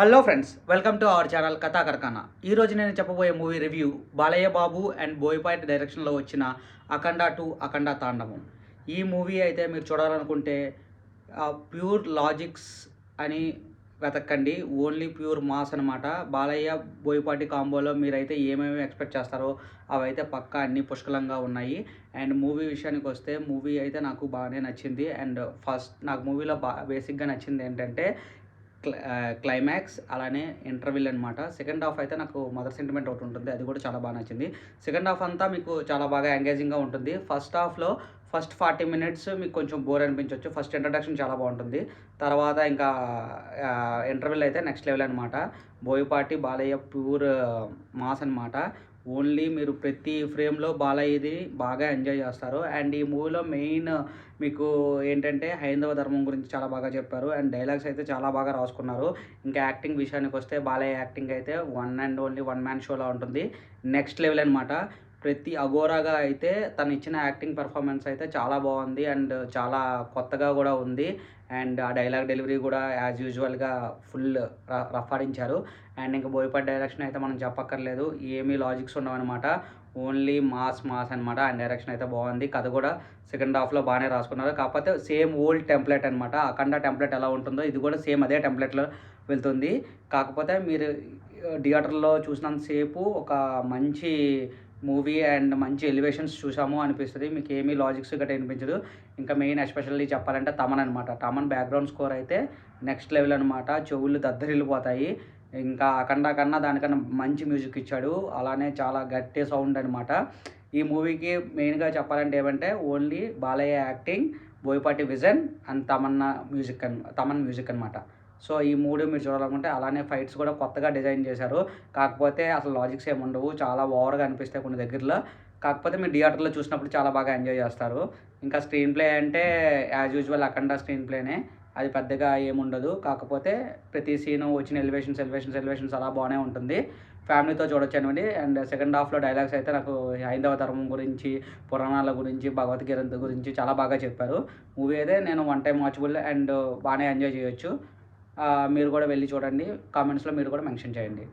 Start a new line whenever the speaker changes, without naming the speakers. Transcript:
Hello friends, welcome to our channel కథా కరకానా. ఈరోజు నేను చెప్పబోయే movie review Balayya Babu and Boyapati డైరెక్షన్లో వచ్చిన అఖండ 2 అఖండ తాండవం. ఈ మూవీ అయితే మీరు చూడాలనుకుంటే ప్యూర్ లాజిక్స్ అని వెతకండి. ఓన్లీ ప్యూర్ మాస్ అనమాట. బాలయ్య బోయపాటి కాంబోలో మీరైతే ఏమేమి ఎక్స్పెక్ట్ చేస్తారో అవైతే పక్కా అన్నీ పుష్కలంగా ఉన్నాయి. అండ్ మూవీ విషయానికి వస్తే మూవీ అయితే నాకు బాగానే నచ్చింది. అండ్ ఫస్ట్ నాకు మూవీలో బేసిక్గా నచ్చింది ఏంటంటే క్లైమాక్స్, అలానే ఇంటర్వెల్ అనమాట. సెకండ్ హాఫ్ అయితే నాకు మదర్ సెంటిమెంట్ ఒకటి ఉంటుంది, అది కూడా చాలా బాగా నచ్చింది. సెకండ్ హాఫ్ అంతా మీకు చాలా బాగా ఎంగేజింగ్గా ఉంటుంది. ఫస్ట్ హాఫ్లో ఫస్ట్ 40 మినిట్స్ మీకు కొంచెం బోర్ అనిపించవచ్చు. ఫస్ట్ ఇంట్రడక్షన్ చాలా బాగుంటుంది. తర్వాత ఇంకా ఇంటర్వెల్ అయితే నెక్స్ట్ లెవెల్ అనమాట. బోయపాటి బాలయ్య ప్యూర్ మాస్ అనమాట. ఓన్లీ మీరు ప్రతి ఫ్రేమ్లో బాలయ్యది బాగా ఎంజాయ్ చేస్తారు. అండ్ ఈ మూవీలో మెయిన్ మీకు ఏంటంటే హైందవ ధర్మం గురించి చాలా బాగా చెప్పారు. అండ్ డైలాగ్స్ అయితే చాలా బాగా రాసుకున్నారు. ఇంకా యాక్టింగ్ విషయానికి వస్తే బాలయ్య యాక్టింగ్ అయితే one and only one man షోలా ఉంటుంది. నెక్స్ట్ లెవెల్ అనమాట. ప్రతి అఘోరాగా అయితే తను ఇచ్చిన యాక్టింగ్ పెర్ఫార్మెన్స్ అయితే చాలా బాగుంది. అండ్ చాలా కొత్తగా కూడా ఉంది. అండ్ ఆ డైలాగ్ డెలివరీ కూడా యాజ్ యూజువల్గా ఫుల్ రఫ్ ఆడించారు. అండ్ ఇంకా బోయపాటి డైరెక్షన్ అయితే మనం చెప్పక్కర్లేదు, ఏమీ లాజిక్స్ ఉండవన్నమాట. ఓన్లీ మాస్ మాస్ అనమాట. అండ్ డైరెక్షన్ అయితే బాగుంది. కథ కూడా సెకండ్ హాఫ్లో బాగానే రాసుకున్నారు. కాకపోతే సేమ్ ఓల్డ్ టెంప్లెట్ అనమాట. అఖండ టెంప్లెట్ ఎలా ఉంటుందో ఇది కూడా సేమ్ అదే టెంప్లెట్లో వెళ్తుంది. కాకపోతే మీరు థియేటర్లో చూసినంతసేపు ఒక మంచి మూవీ అండ్ మంచి ఎలివేషన్స్ చూసాము అనిపిస్తుంది. మీకు ఏమీ లాజిక్స్ గట్రా అనిపించదు. ఇంకా మెయిన్ ఎస్పెషల్లీ చెప్పాలంటే తమన్ అనమాట. తమన్ బ్యాక్గ్రౌండ్ స్కోర్ అయితే నెక్స్ట్ లెవెల్ అనమాట. చెవులు దద్దరిల్లిపోతాయి. ఇంకా అఖండ కన్నా దానికన్నా మంచి మ్యూజిక్ ఇచ్చాడు. అలానే చాలా గట్టి సౌండ్ అనమాట. ఈ మూవీకి మెయిన్గా చెప్పాలంటే ఏమంటే only Balayya acting, Boyapati vision and Thaman music అనమాట. సో ఈ మూడు మీరు చూడాలనుకుంటే, అలానే ఫైట్స్ కూడా కొత్తగా డిజైన్ చేశారు. కాకపోతే అసలు లాజిక్స్ ఏమి ఉండవు, చాలా ఓవర్గా అనిపిస్తాయి కొన్ని దగ్గరలో. కాకపోతే మీరు థియేటర్లో చూసినప్పుడు చాలా బాగా ఎంజాయ్ చేస్తారు. ఇంకా స్క్రీన్ ప్లే అంటే యాజ్ యూజువల్ అఖండ స్క్రీన్ ప్లేనే, అది పెద్దగా ఏముండదు. కాకపోతే ప్రతి సీను వచ్చిన ఎలివేషన్స్ అలా బాగానే ఉంటుంది. ఫ్యామిలీతో చూడొచ్చనివ్వండి. అండ్ సెకండ్ హాఫ్లో డైలాగ్స్ అయితే నాకు హైందవ ధర్మం గురించి, పురాణాల గురించి, భగవద్గీత గురించి చాలా బాగా చెప్పారు. మూవీ అయితే నేను వన్ టైం వాచబుల్ అండ్ బాగానే ఎంజాయ్ చేయొచ్చు. మీరు కూడా వెళ్ళి చూడండి. కామెంట్స్లో మీరు కూడా మెన్షన్ చేయండి.